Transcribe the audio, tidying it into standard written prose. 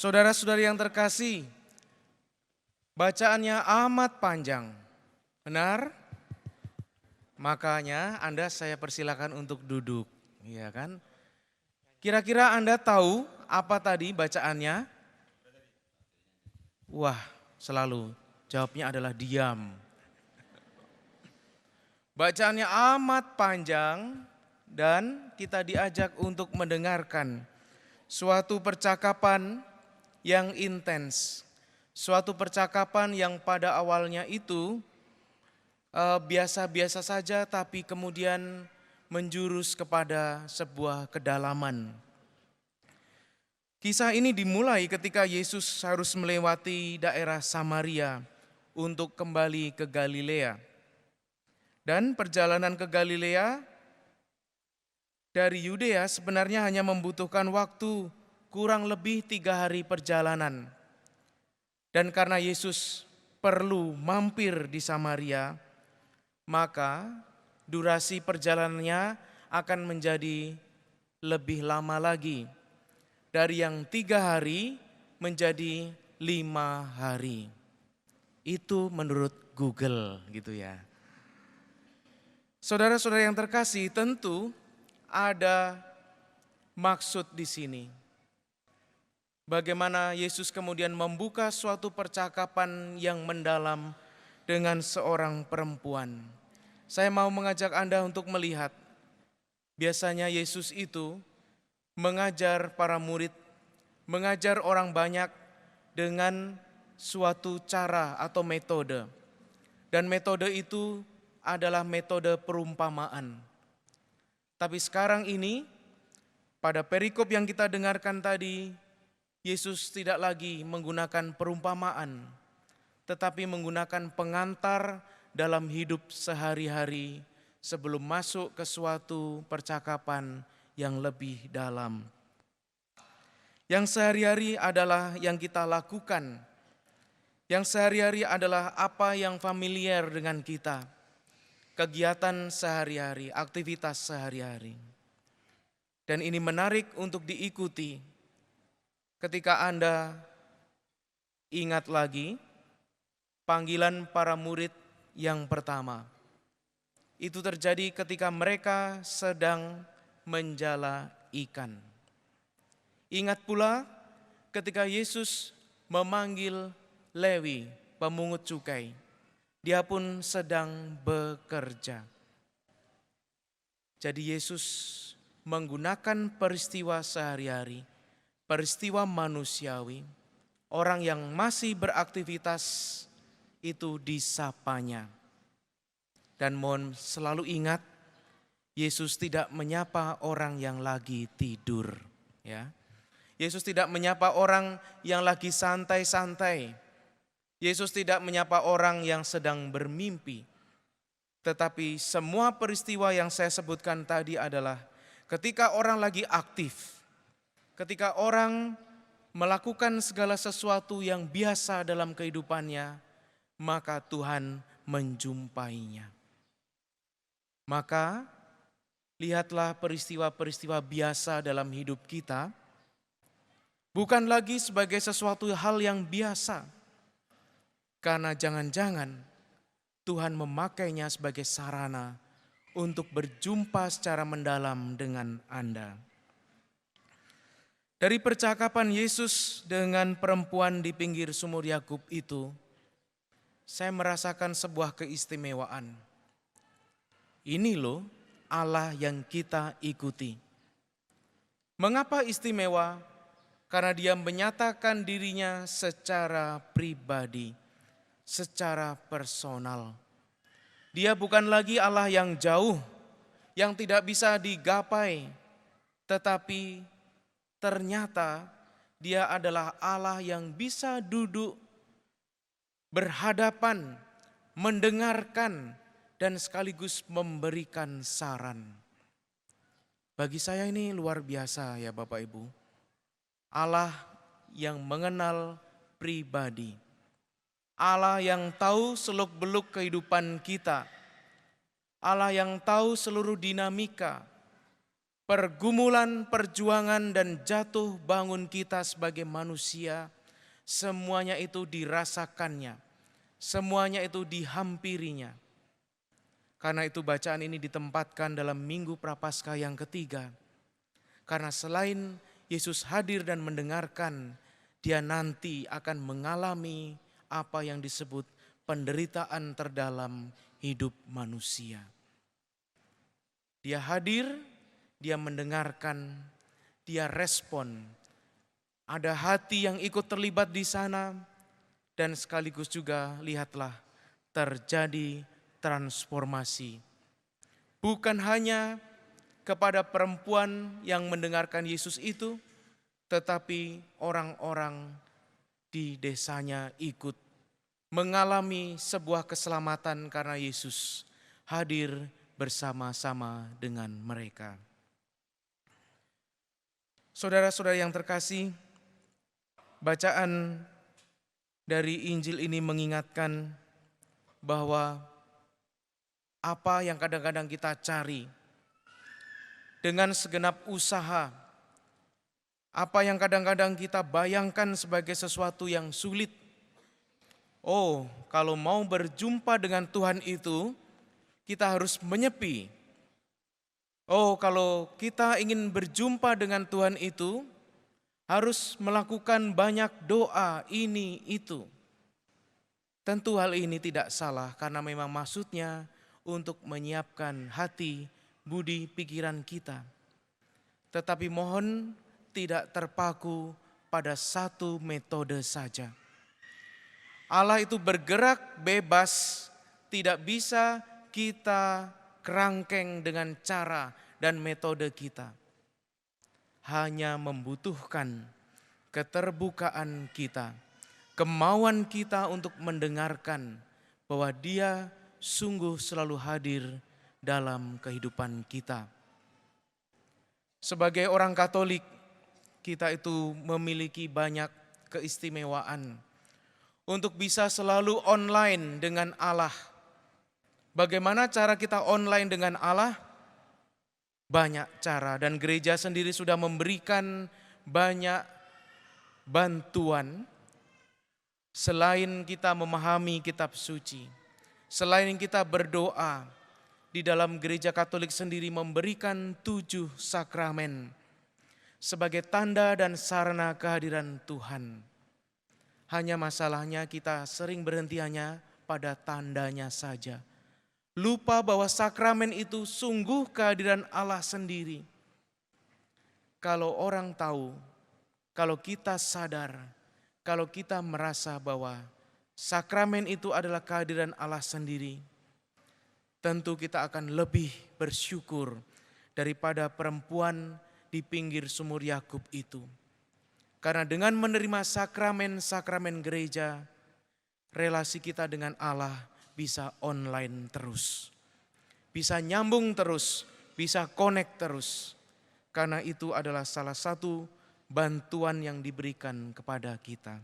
Saudara-saudari yang terkasih, bacaannya amat panjang. Benar? Makanya saya persilakan untuk duduk, ya kan? Kira-kira Anda tahu apa tadi bacaannya? Wah, selalu jawabnya adalah diam. Bacaannya amat panjang dan kita diajak untuk mendengarkan suatu percakapan yang intens. Suatu percakapan yang pada awalnya itu biasa-biasa saja tapi kemudian menjurus kepada sebuah kedalaman. Kisah ini dimulai ketika Yesus harus melewati daerah Samaria untuk kembali ke Galilea. Dan perjalanan ke Galilea dari Yudea sebenarnya hanya membutuhkan waktu kurang lebih 3 hari perjalanan. Dan karena Yesus perlu mampir di Samaria, maka durasi perjalanannya akan menjadi lebih lama lagi. Dari yang 3 hari menjadi 5 hari. Itu menurut Google gitu ya. Saudara-saudara yang terkasih, tentu ada maksud di sini. Bagaimana Yesus kemudian membuka suatu percakapan yang mendalam dengan seorang perempuan. Saya mau mengajak Anda untuk melihat, biasanya Yesus itu mengajar para murid, mengajar orang banyak dengan suatu cara atau metode. Dan metode itu adalah metode perumpamaan. Tapi sekarang ini, pada perikop yang kita dengarkan tadi, Yesus tidak lagi menggunakan perumpamaan, tetapi menggunakan pengantar dalam hidup sehari-hari sebelum masuk ke suatu percakapan yang lebih dalam. Yang sehari-hari adalah yang kita lakukan. Yang sehari-hari adalah apa yang familiar dengan kita. Kegiatan sehari-hari, aktivitas sehari-hari. Dan ini menarik untuk diikuti ketika Anda ingat lagi panggilan para murid yang pertama. Itu terjadi ketika mereka sedang menjala ikan. Ingat pula ketika Yesus memanggil Lewi, pemungut cukai. Dia pun sedang bekerja. Jadi Yesus menggunakan peristiwa sehari-hari, peristiwa manusiawi, orang yang masih beraktivitas itu disapanya. Dan mohon selalu ingat, Yesus tidak menyapa orang yang lagi tidur. Ya. Yesus tidak menyapa orang yang lagi santai-santai. Yesus tidak menyapa orang yang sedang bermimpi. Tetapi semua peristiwa yang saya sebutkan tadi adalah ketika orang lagi aktif. Ketika orang melakukan segala sesuatu yang biasa dalam kehidupannya, maka Tuhan menjumpainya. Maka lihatlah peristiwa-peristiwa biasa dalam hidup kita, bukan lagi sebagai sesuatu hal yang biasa, karena jangan-jangan Tuhan memakainya sebagai sarana untuk berjumpa secara mendalam dengan Anda. Dari percakapan Yesus dengan perempuan di pinggir sumur Yakub itu, saya merasakan sebuah keistimewaan. Ini loh Allah yang kita ikuti. Mengapa istimewa? Karena dia menyatakan dirinya secara pribadi, secara personal. Dia bukan lagi Allah yang jauh, yang tidak bisa digapai, tetapi ternyata dia adalah Allah yang bisa duduk berhadapan, mendengarkan, dan sekaligus memberikan saran. Bagi saya ini luar biasa ya Bapak Ibu. Allah yang mengenal pribadi. Allah yang tahu seluk-beluk kehidupan kita. Allah yang tahu seluruh dinamika, pergumulan, perjuangan, dan jatuh bangun kita sebagai manusia, semuanya itu dirasakannya, semuanya itu dihampirinya. Karena itu bacaan ini ditempatkan dalam Minggu Prapaskah yang ketiga. Karena selain Yesus hadir dan mendengarkan, dia nanti akan mengalami apa yang disebut penderitaan terdalam hidup manusia. Dia hadir, dia mendengarkan, dia respon. Ada hati yang ikut terlibat di sana, dan sekaligus juga lihatlah terjadi transformasi. Bukan hanya kepada perempuan yang mendengarkan Yesus itu, tetapi orang-orang di desanya ikut mengalami sebuah keselamatan karena Yesus hadir bersama-sama dengan mereka. Saudara-saudara yang terkasih, bacaan dari Injil ini mengingatkan bahwa apa yang kadang-kadang kita cari dengan segenap usaha, apa yang kadang-kadang kita bayangkan sebagai sesuatu yang sulit. Oh, kalau mau berjumpa dengan Tuhan itu, kita harus menyepi. Oh, kalau kita ingin berjumpa dengan Tuhan itu, harus melakukan banyak doa, ini, itu. Tentu hal ini tidak salah karena memang maksudnya untuk menyiapkan hati, budi, pikiran kita. Tetapi mohon tidak terpaku pada satu metode saja. Allah itu bergerak bebas, tidak bisa kita kerangkeng dengan cara dan metode kita. Hanya membutuhkan keterbukaan kita, kemauan kita untuk mendengarkan bahwa Dia sungguh selalu hadir dalam kehidupan kita. Sebagai orang Katolik, kita itu memiliki banyak keistimewaan untuk bisa selalu online dengan Allah. Bagaimana cara kita online dengan Allah? Banyak cara, dan gereja sendiri sudah memberikan banyak bantuan. Selain kita memahami kitab suci, selain kita berdoa, di dalam gereja Katolik sendiri memberikan 7 sakramen sebagai tanda dan sarana kehadiran Tuhan. Hanya masalahnya kita sering berhenti hanya pada tandanya saja. Lupa bahwa sakramen itu sungguh kehadiran Allah sendiri. Kalau orang tahu, kalau kita sadar, kalau kita merasa bahwa sakramen itu adalah kehadiran Allah sendiri, tentu kita akan lebih bersyukur daripada perempuan di pinggir sumur Yakub itu. Karena dengan menerima sakramen-sakramen gereja, relasi kita dengan Allah bisa online terus. Bisa nyambung terus, bisa connect terus. Karena itu adalah salah satu bantuan yang diberikan kepada kita.